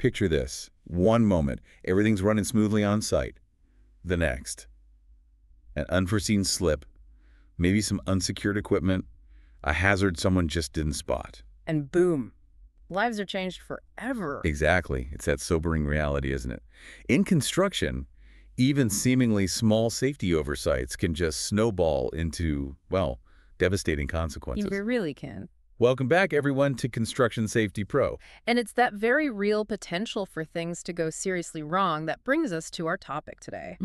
Picture this. One moment, everything's running smoothly on site. The next, an unforeseen slip, maybe some unsecured equipment, a hazard someone just didn't spot. And boom, lives are changed forever. Exactly. It's that sobering reality, isn't it? In construction, even seemingly small safety oversights can just snowball into, well, devastating consequences. You really can. Welcome back, everyone, to Construction Safety Pro. And it's that very real potential for things to go seriously wrong that brings us to our topic today.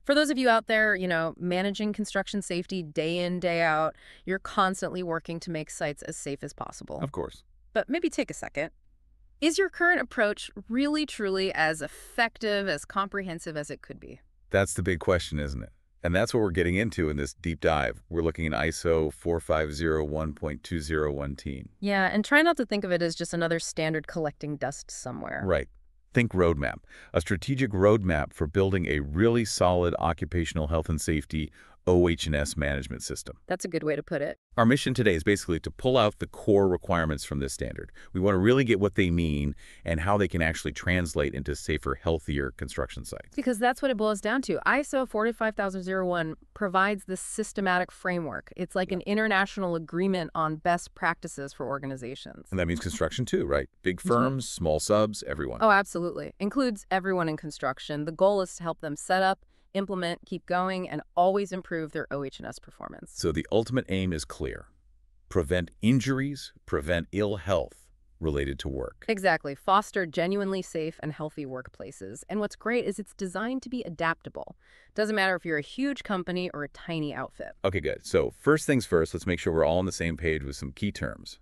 For those of you out there, managing construction safety day in, day out, you're constantly working to make sites as safe as possible. Of course. But maybe take a second. Is your current approach really, truly as effective, as comprehensive as it could be? That's the big question, isn't it? And that's what we're getting into in this deep dive. We're looking at ISO 4501.201T. Yeah, and try not to think of it as just another standard collecting dust somewhere. Right. Think roadmap, a strategic roadmap for building a really solid occupational health and safety OH&S management system. That's a good way to put it. Our mission today is basically to pull out the core requirements from this standard. We want to really get what they mean and how they can actually translate into safer, healthier construction sites. Because that's what it boils down to. ISO 45001 provides this systematic framework. It's like an international agreement on best practices for organizations. And that means construction too, right? Big firms, small subs, everyone. Oh, absolutely. Includes everyone in construction. The goal is to help them set up, implement, keep going, and always improve their OH&S performance. So the ultimate aim is clear. Prevent injuries, prevent ill health related to work. Exactly. Foster genuinely safe and healthy workplaces. And what's great is it's designed to be adaptable. Doesn't matter if you're a huge company or a tiny outfit. Okay, good. So first things first, let's make sure we're all on the same page with some key terms.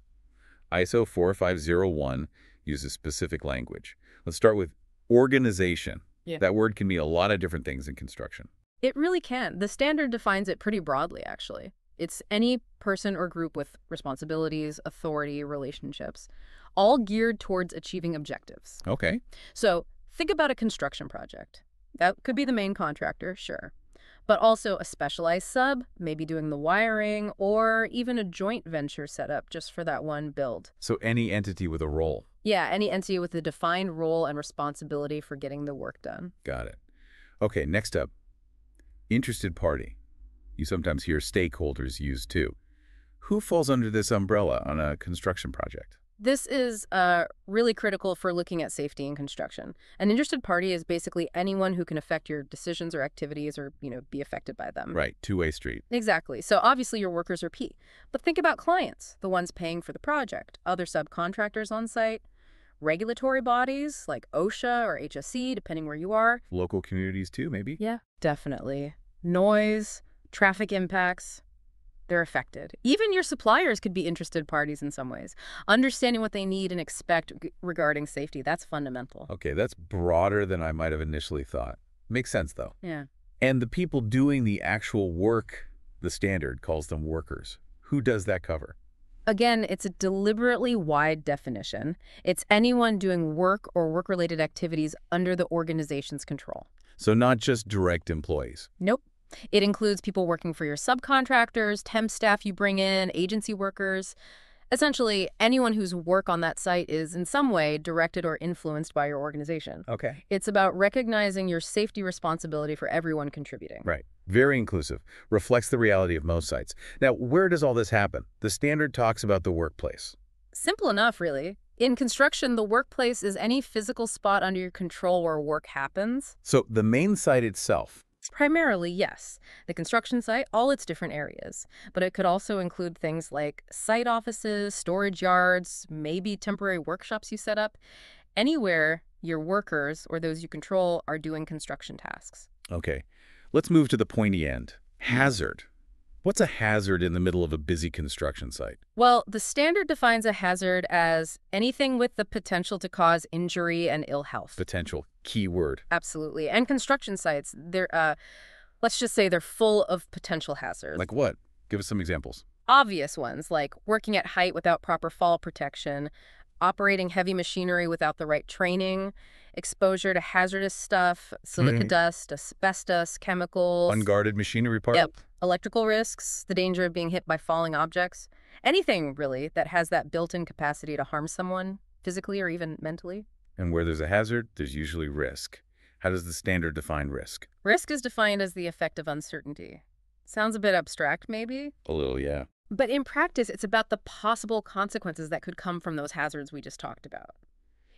ISO 4501 uses specific language. Let's start with organization. Yeah. That word can mean a lot of different things in construction. It really can. The standard defines it pretty broadly, actually. It's any person or group with responsibilities, authority, relationships, all geared towards achieving objectives. Okay. So think about a construction project. That could be the main contractor, sure. But also a specialized sub, maybe doing the wiring, or even a joint venture setup just for that one build. So any entity with a role. Yeah, any entity with a defined role and responsibility for getting the work done. Got it. Okay, next up, interested party. You sometimes hear stakeholders used too. Who falls under this umbrella on a construction project? This is really critical for looking at safety in construction. An interested party is basically anyone who can affect your decisions or activities or, be affected by them. Right, two-way street. Exactly. So obviously your workers are key. But think about clients, the ones paying for the project, other subcontractors on site, regulatory bodies like OSHA or HSE, depending where you are. Local communities too, maybe? Yeah, definitely. Noise, traffic impacts. They're affected. Even your suppliers could be interested parties in some ways. Understanding what they need and expect regarding safety, that's fundamental. Okay, that's broader than I might have initially thought. Makes sense, though. Yeah. And the people doing the actual work, the standard calls them workers. Who does that cover? Again, it's a deliberately wide definition. It's anyone doing work or work-related activities under the organization's control. So not just direct employees. Nope. It includes people working for your subcontractors, temp staff you bring in, agency workers. Essentially, anyone whose work on that site is in some way directed or influenced by your organization. Okay. It's about recognizing your safety responsibility for everyone contributing. Right. Very inclusive. Reflects the reality of most sites. Now, where does all this happen? The standard talks about the workplace. Simple enough, really. In construction, the workplace is any physical spot under your control where work happens. So the main site itself. Primarily, yes. The construction site, all its different areas. But it could also include things like site offices, storage yards, maybe temporary workshops you set up. Anywhere your workers or those you control are doing construction tasks. Okay. Let's move to the pointy end. Hazard. What's a hazard in the middle of a busy construction site? Well, the standard defines a hazard as anything with the potential to cause injury and ill health. Potential. Key word. Absolutely. And construction sites, let's just say they're full of potential hazards. Like what? Give us some examples. Obvious ones, like working at height without proper fall protection, operating heavy machinery without the right training, exposure to hazardous stuff, silica dust, asbestos, chemicals. Unguarded machinery part? Yep. Electrical risks, the danger of being hit by falling objects. Anything, really, that has that built-in capacity to harm someone, physically or even mentally. And where there's a hazard, there's usually risk. How does the standard define risk? Risk is defined as the effect of uncertainty. Sounds a bit abstract, maybe? A little, yeah. But in practice, it's about the possible consequences that could come from those hazards we just talked about.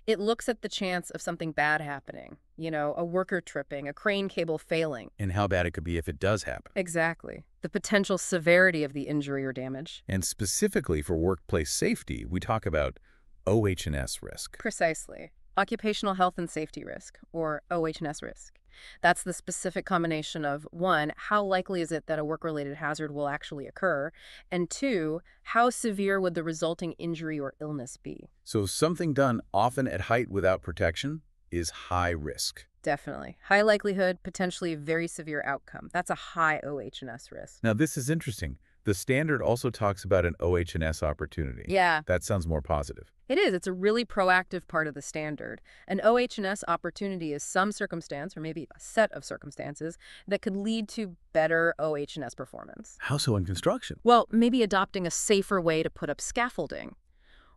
It looks at the chance of something bad happening. A worker tripping, a crane cable failing. And how bad it could be if it does happen. Exactly. The potential severity of the injury or damage. And specifically for workplace safety, we talk about OH&S risk. Precisely. Occupational health and safety risk, or OH&S risk. That's the specific combination of, 1, how likely is it that a work-related hazard will actually occur, and 2, how severe would the resulting injury or illness be? So something done often at height without protection is high risk. Definitely. High likelihood, potentially very severe outcome. That's a high OH&S risk. Now this is interesting. The standard also talks about an OH&S opportunity. Yeah. That sounds more positive. It is. It's a really proactive part of the standard. An OH&S opportunity is some circumstance, or maybe a set of circumstances, that could lead to better OH&S performance. How so in construction? Well, maybe adopting a safer way to put up scaffolding,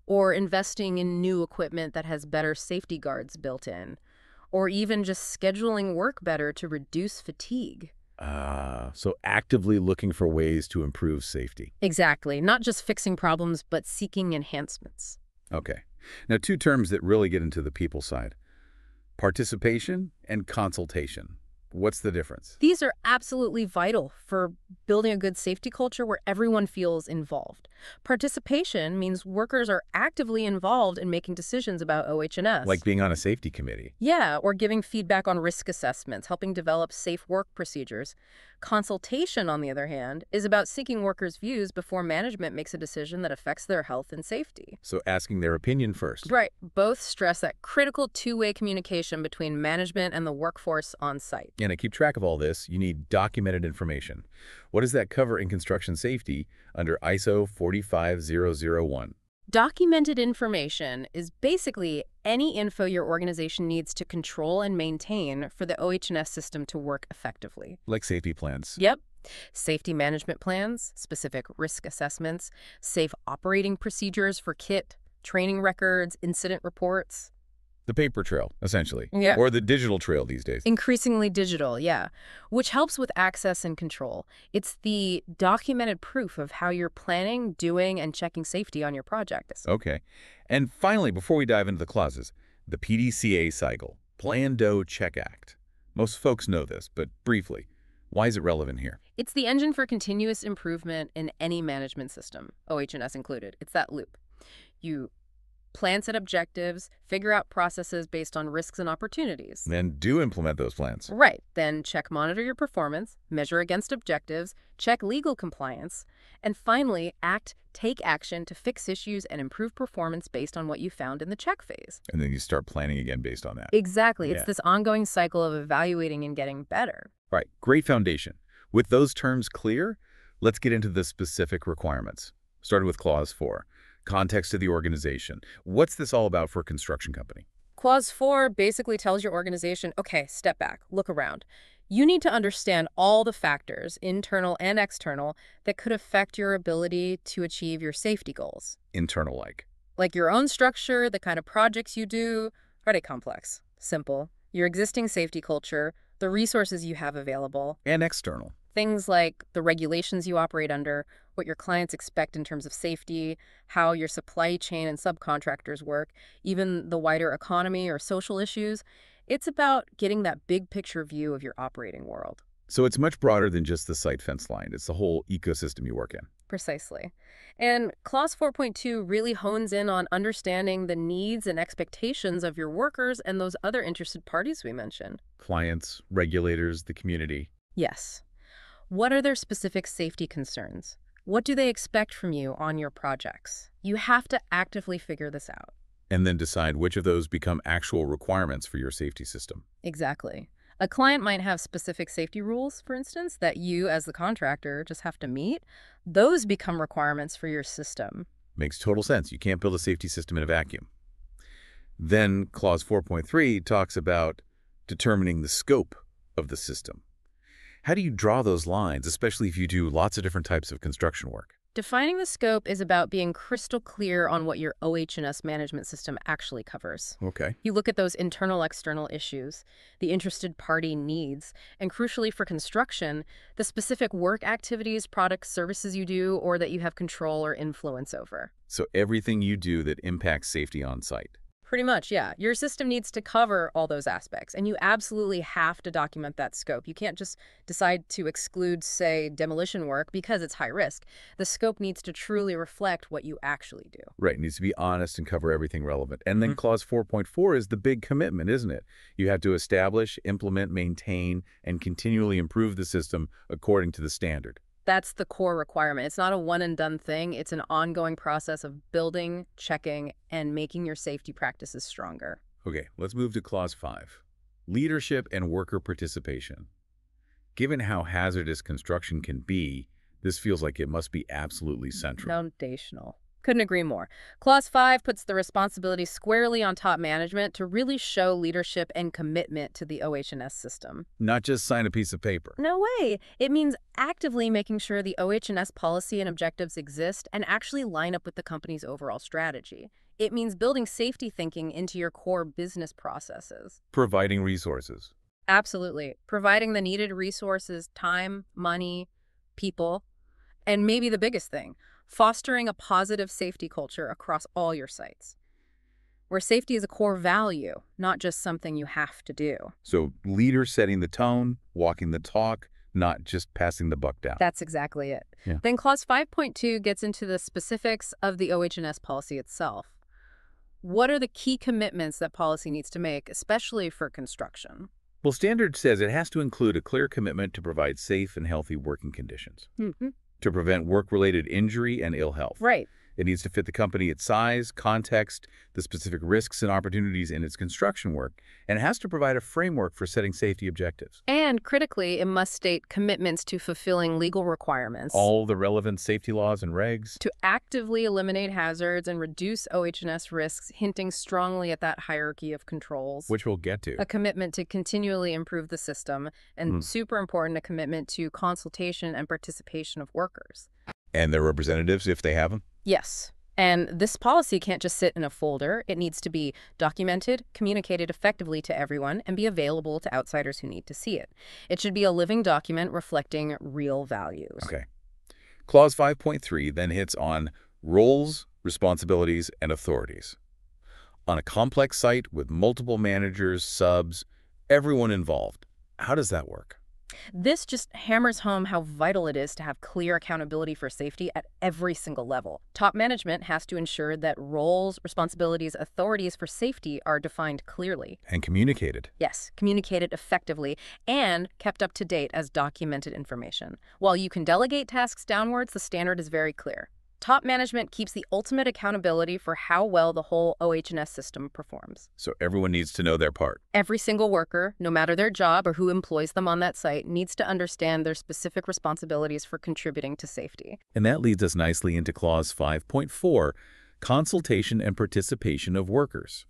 or investing in new equipment that has better safety guards built in, or even just scheduling work better to reduce fatigue. So actively looking for ways to improve safety. Exactly. Not just fixing problems, but seeking enhancements. Okay. Now, 2 terms that really get into the people side. Participation and consultation. What's the difference? These are absolutely vital for building a good safety culture where everyone feels involved. Participation means workers are actively involved in making decisions about OH&S. Like being on a safety committee. Yeah, or giving feedback on risk assessments, helping develop safe work procedures. Consultation, on the other hand, is about seeking workers' views before management makes a decision that affects their health and safety. So asking their opinion first. Right. Both stress that critical two-way communication between management and the workforce on site. And to keep track of all this, you need documented information. What does that cover in construction safety under ISO 45001? Documented information is basically any info your organization needs to control and maintain for the OH&S system to work effectively. Like safety plans. Yep. Safety management plans, specific risk assessments, safe operating procedures for kit, training records, incident reports. The paper trail, essentially. Yeah. Or the digital trail these days. Increasingly digital, yeah, which helps with access and control. It's the documented proof of how you're planning, doing, and checking safety on your project. Okay. And finally, before we dive into the clauses, the PDCA cycle, Plan, Do, Check, Act. Most folks know this, but briefly, why is it relevant here? It's the engine for continuous improvement in any management system, OH&S included. It's that loop. You plan set objectives, figure out processes based on risks and opportunities. Then do implement those plans. Right. Then check, monitor your performance, measure against objectives, check legal compliance, and finally, take action to fix issues and improve performance based on what you found in the check phase. And then you start planning again based on that. Exactly. Yeah. It's this ongoing cycle of evaluating and getting better. All right, great foundation. With those terms clear, let's get into the specific requirements. Starting with Clause 4. Context of the organization. What's this all about for a construction company? Clause 4 basically tells your organization, okay, step back, look around. You need to understand all the factors, internal and external, that could affect your ability to achieve your safety goals. Internal like. Like your own structure, the kind of projects you do. Are they complex? Simple. Your existing safety culture, the resources you have available. And external. Things like the regulations you operate under, what your clients expect in terms of safety, how your supply chain and subcontractors work, even the wider economy or social issues. It's about getting that big picture view of your operating world. So it's much broader than just the site fence line. It's the whole ecosystem you work in. Precisely. And Clause 4.2 really hones in on understanding the needs and expectations of your workers and those other interested parties we mentioned. Clients, regulators, the community. Yes. What are their specific safety concerns? What do they expect from you on your projects? You have to actively figure this out. And then decide which of those become actual requirements for your safety system. Exactly. A client might have specific safety rules, for instance, that you as the contractor just have to meet. Those become requirements for your system. Makes total sense. You can't build a safety system in a vacuum. Then Clause 4.3 talks about determining the scope of the system. How do you draw those lines, especially if you do lots of different types of construction work? Defining the scope is about being crystal clear on what your OH&S management system actually covers. Okay. You look at those internal-external issues, the interested party needs, and crucially for construction, the specific work activities, products, services you do, or that you have control or influence over. So everything you do that impacts safety on site. Pretty much, yeah. Your system needs to cover all those aspects, and you absolutely have to document that scope. You can't just decide to exclude, say, demolition work because it's high risk. The scope needs to truly reflect what you actually do. Right, it needs to be honest and cover everything relevant. And then clause 4.4 is the big commitment, isn't it? You have to establish, implement, maintain, and continually improve the system according to the standard. That's the core requirement. It's not a one-and-done thing. It's an ongoing process of building, checking, and making your safety practices stronger. Okay, let's move to clause 5. Leadership and worker participation. Given how hazardous construction can be, this feels like it must be absolutely central. Foundational. Couldn't agree more. Clause 5 puts the responsibility squarely on top management to really show leadership and commitment to the OH&S system. Not just sign a piece of paper. No way. It means actively making sure the OH&S policy and objectives exist and actually line up with the company's overall strategy. It means building safety thinking into your core business processes. Providing resources. Absolutely. Providing the needed resources, time, money, people, and maybe the biggest thing, fostering a positive safety culture across all your sites, where safety is a core value, not just something you have to do. So leaders setting the tone, walking the talk, not just passing the buck down. That's exactly it. Yeah. Then clause 5.2 gets into the specifics of the OH&S policy itself. What are the key commitments that policy needs to make, especially for construction? Well, standard says it has to include a clear commitment to provide safe and healthy working conditions, to prevent work-related injury and ill health. Right. It needs to fit the company, its size, context, the specific risks and opportunities in its construction work, and it has to provide a framework for setting safety objectives. And critically, it must state commitments to fulfilling legal requirements. All the relevant safety laws and regs. To actively eliminate hazards and reduce OH&S risks, hinting strongly at that hierarchy of controls. Which we'll get to. A commitment to continually improve the system, and super important, a commitment to consultation and participation of workers. And their representatives, if they have them? Yes. And this policy can't just sit in a folder. It needs to be documented, communicated effectively to everyone, and be available to outsiders who need to see it. It should be a living document reflecting real values. Okay. Clause 5.3 then hits on roles, responsibilities, and authorities. On a complex site with multiple managers, subs, everyone involved, how does that work? This just hammers home how vital it is to have clear accountability for safety at every single level. Top management has to ensure that roles, responsibilities, authorities for safety are defined clearly. And communicated. Yes, communicated effectively and kept up to date as documented information. While you can delegate tasks downwards, the standard is very clear. Top management keeps the ultimate accountability for how well the whole OH&S system performs. So everyone needs to know their part. Every single worker, no matter their job or who employs them on that site, needs to understand their specific responsibilities for contributing to safety. And that leads us nicely into clause 5.4, consultation and participation of workers.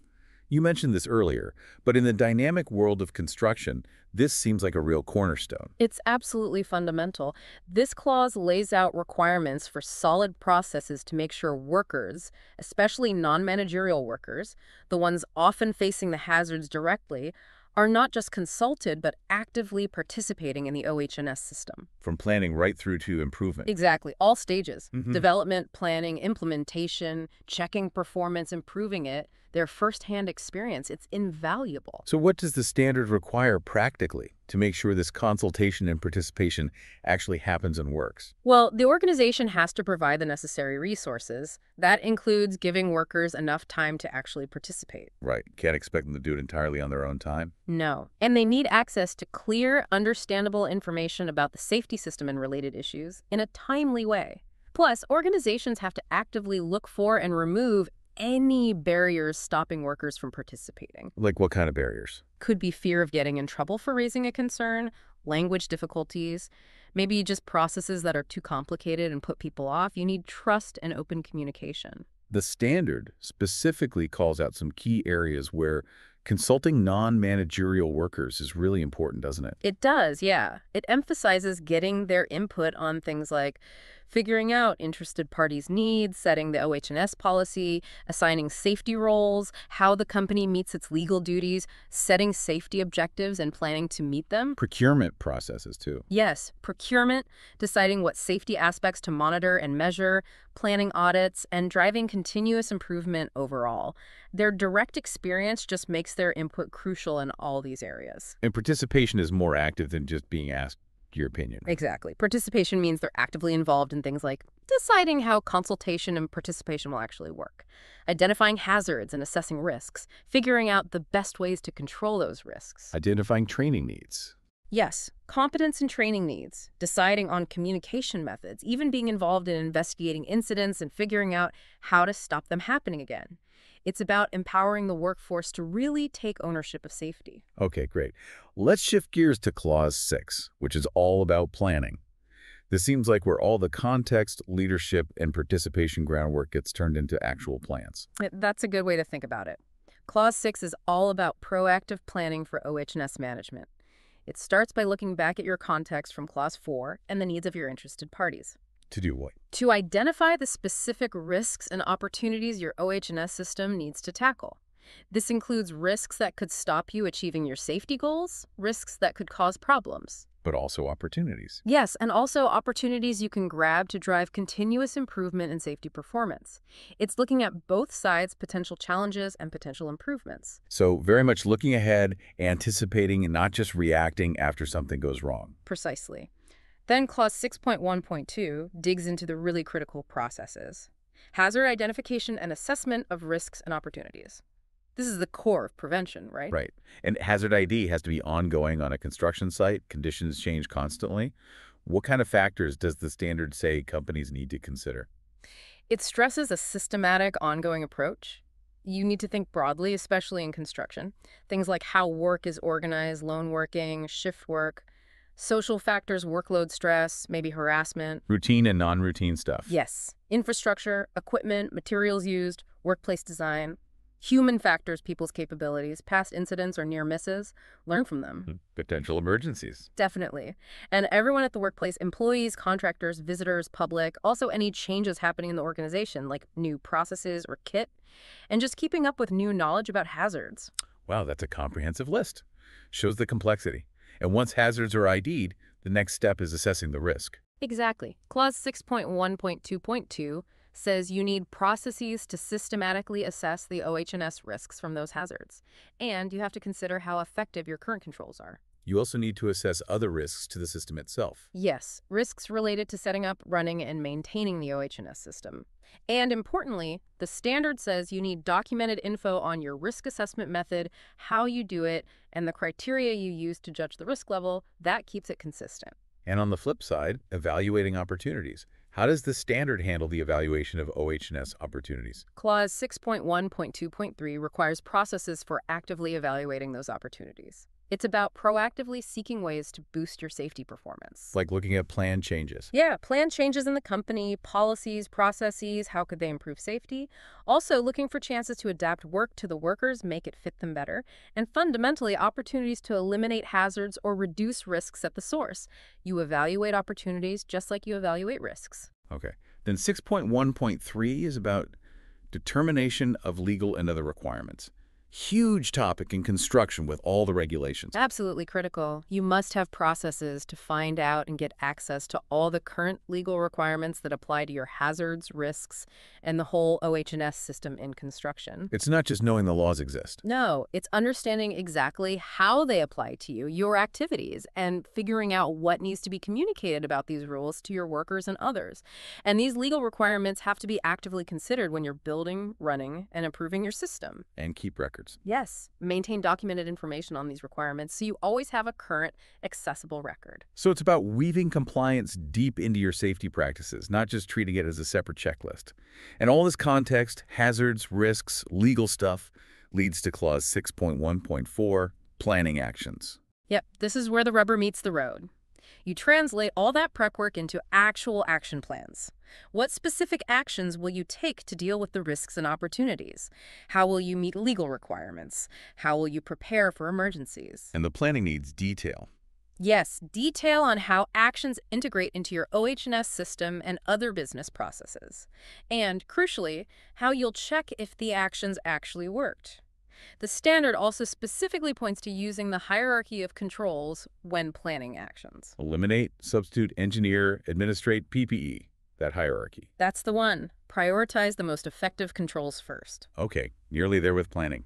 You mentioned this earlier, but in the dynamic world of construction, this seems like a real cornerstone. It's absolutely fundamental. This clause lays out requirements for solid processes to make sure workers, especially non-managerial workers, the ones often facing the hazards directly, are not just consulted, but actively participating in the OH&S system. From planning right through to improvement. Exactly. All stages. Development, planning, implementation, checking performance, improving it. Their firsthand experience, it's invaluable. So what does the standard require practically to make sure this consultation and participation actually happens and works? Well, the organization has to provide the necessary resources. That includes giving workers enough time to actually participate. Right. Can't expect them to do it entirely on their own time. No. And they need access to clear, understandable information about the safety system and related issues in a timely way. Plus, organizations have to actively look for and remove any barriers stopping workers from participating. Like what kind of barriers? Could be fear of getting in trouble for raising a concern, language difficulties, maybe just processes that are too complicated and put people off. You need trust and open communication. The standard specifically calls out some key areas where consulting non-managerial workers is really important, doesn't it? It does, yeah. It emphasizes getting their input on things like Figuring out interested parties' needs, setting the OH&S policy, assigning safety roles, how the company meets its legal duties, setting safety objectives and planning to meet them. Procurement processes, too. Yes, procurement, deciding what safety aspects to monitor and measure, planning audits, and driving continuous improvement overall. Their direct experience just makes their input crucial in all these areas. And participation is more active than just being asked your opinion. Exactly. Participation means they're actively involved in things like deciding how consultation and participation will actually work, identifying hazards and assessing risks, figuring out the best ways to control those risks. Identifying training needs. Yes, competence and training needs, deciding on communication methods, even being involved in investigating incidents and figuring out how to stop them happening again. It's about empowering the workforce to really take ownership of safety. Okay, great. Let's shift gears to Clause 6, which is all about planning. This seems like where all the context, leadership, and participation groundwork gets turned into actual plans. That's a good way to think about it. Clause 6 is all about proactive planning for OH&S management. It starts by looking back at your context from Clause 4 and the needs of your interested parties. To do what? To identify the specific risks and opportunities your OH&S system needs to tackle. This includes risks that could stop you achieving your safety goals, risks that could cause problems. But also opportunities. Yes, and also opportunities you can grab to drive continuous improvement in safety performance. It's looking at both sides' potential challenges and potential improvements. So very much looking ahead, anticipating, and not just reacting after something goes wrong. Precisely. Then Clause 6.1.2 digs into the really critical processes. Hazard identification and assessment of risks and opportunities. This is the core of prevention, right? Right. And hazard ID has to be ongoing on a construction site. Conditions change constantly. What kind of factors does the standard say companies need to consider? It stresses a systematic, ongoing approach. You need to think broadly, especially in construction. Things like how work is organized, lone working, shift work, social factors, workload stress, maybe harassment. Routine and non-routine stuff. Yes. Infrastructure, equipment, materials used, workplace design. Human factors, people's capabilities, past incidents or near misses, learn from them. Potential emergencies. Definitely. And everyone at the workplace, employees, contractors, visitors, public, also any changes happening in the organization, like new processes or kit, and just keeping up with new knowledge about hazards. Wow, that's a comprehensive list. Shows the complexity. And once hazards are ID'd, the next step is assessing the risk. Exactly. Clause 6.1.2.2 says you need processes to systematically assess the OH&S risks from those hazards. And you have to consider how effective your current controls are. You also need to assess other risks to the system itself. Yes, risks related to setting up, running, and maintaining the OH&S system. And importantly, the standard says you need documented info on your risk assessment method, how you do it, and the criteria you use to judge the risk level. That keeps it consistent. And on the flip side, evaluating opportunities. How does the standard handle the evaluation of OH&S opportunities? Clause 6.1.2.3 requires processes for actively evaluating those opportunities. It's about proactively seeking ways to boost your safety performance. Like looking at plan changes. Yeah, plan changes in the company, policies, processes, how could they improve safety? Also looking for chances to adapt work to the workers, make it fit them better, and fundamentally opportunities to eliminate hazards or reduce risks at the source. You evaluate opportunities just like you evaluate risks. Okay. Then 6.1.3 is about determination of legal and other requirements. Huge topic in construction with all the regulations. Absolutely critical. You must have processes to find out and get access to all the current legal requirements that apply to your hazards, risks, and the whole OH&S system in construction. It's not just knowing the laws exist. No, it's understanding exactly how they apply to you, your activities, and figuring out what needs to be communicated about these rules to your workers and others. And these legal requirements have to be actively considered when you're building, running, and improving your system. And keep records. Yes, maintain documented information on these requirements so you always have a current, accessible record. So it's about weaving compliance deep into your safety practices, not just treating it as a separate checklist. And all this context, hazards, risks, legal stuff, leads to Clause 6.1.4, planning actions. Yep, this is where the rubber meets the road. You translate all that prep work into actual action plans. What specific actions will you take to deal with the risks and opportunities? How will you meet legal requirements? How will you prepare for emergencies? And the planning needs detail. Yes, detail on how actions integrate into your OH&S system and other business processes. And, crucially, how you'll check if the actions actually worked. The standard also specifically points to using the hierarchy of controls when planning actions. Eliminate, substitute, engineer, administrate, PPE, that hierarchy. That's the one. Prioritize the most effective controls first. Okay, nearly there with planning.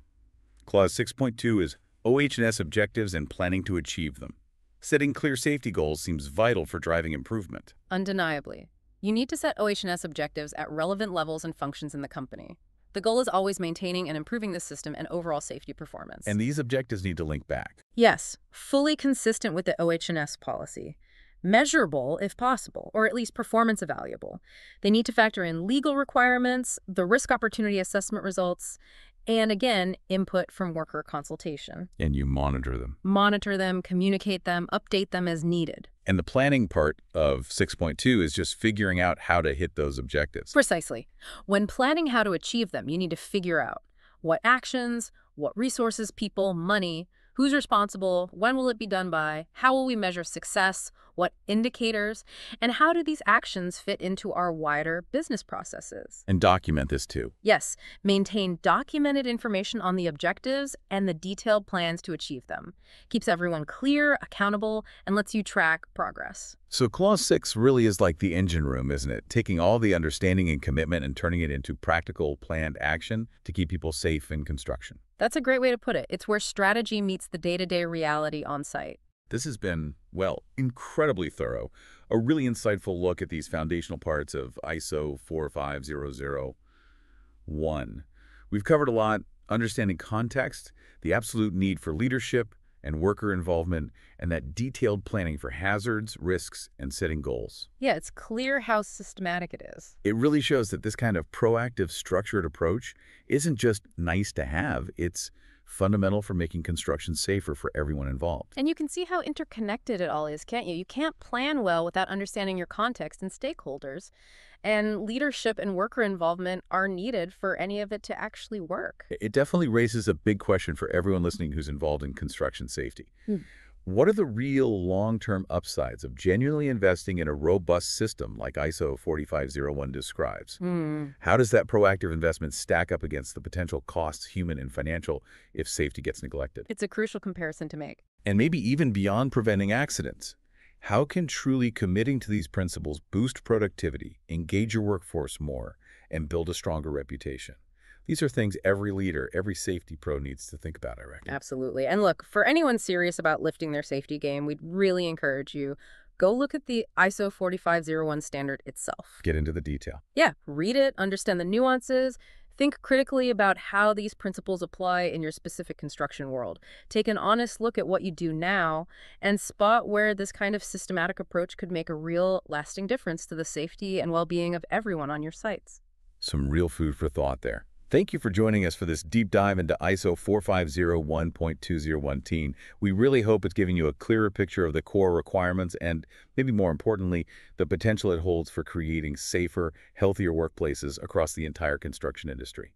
Clause 6.2 is OH&S objectives and planning to achieve them. Setting clear safety goals seems vital for driving improvement. Undeniably. You need to set OH&S objectives at relevant levels and functions in the company. The goal is always maintaining and improving the system and overall safety performance. And these objectives need to link back. Yes, fully consistent with the OH&S policy. Measurable, if possible, or at least performance evaluable. They need to factor in legal requirements, the risk opportunity assessment results, and again, input from worker consultation. And you monitor them. Monitor them, communicate them, update them as needed. And the planning part of 6.2 is just figuring out how to hit those objectives. Precisely. When planning how to achieve them, you need to figure out what actions, what resources, people, money, who's responsible, when will it be done by, how will we measure success, what indicators, and how do these actions fit into our wider business processes. And document this too. Yes, maintain documented information on the objectives and the detailed plans to achieve them. Keeps everyone clear, accountable, and lets you track progress. So Clause 6 really is like the engine room, isn't it? Taking all the understanding and commitment and turning it into practical, planned action to keep people safe in construction. That's a great way to put it. It's where strategy meets the day-to-day reality on site. This has been, well, incredibly thorough. A really insightful look at these foundational parts of ISO 45001. We've covered a lot, understanding context, the absolute need for leadership and worker involvement, and that detailed planning for hazards, risks, and setting goals. Yeah, it's clear how systematic it is. It really shows that this kind of proactive, structured approach isn't just nice to have, it's fundamental for making construction safer for everyone involved. And you can see how interconnected it all is, can't you? You can't plan well without understanding your context and stakeholders. And leadership and worker involvement are needed for any of it to actually work. It definitely raises a big question for everyone listening who's involved in construction safety. What are the real long-term upsides of genuinely investing in a robust system like ISO 4501 describes? How does that proactive investment stack up against the potential costs, human and financial, if safety gets neglected? It's a crucial comparison to make. And maybe even beyond preventing accidents, how can truly committing to these principles boost productivity, engage your workforce more, and build a stronger reputation? These are things every leader, every safety pro needs to think about, I reckon. Absolutely. And look, for anyone serious about lifting their safety game, we'd really encourage you, go look at the ISO 4501 standard itself. Get into the detail. Yeah, read it, understand the nuances, think critically about how these principles apply in your specific construction world. Take an honest look at what you do now and spot where this kind of systematic approach could make a real lasting difference to the safety and well-being of everyone on your sites. Some real food for thought there. Thank you for joining us for this deep dive into ISO 4501.201. We really hope it's giving you a clearer picture of the core requirements and, maybe more importantly, the potential it holds for creating safer, healthier workplaces across the entire construction industry.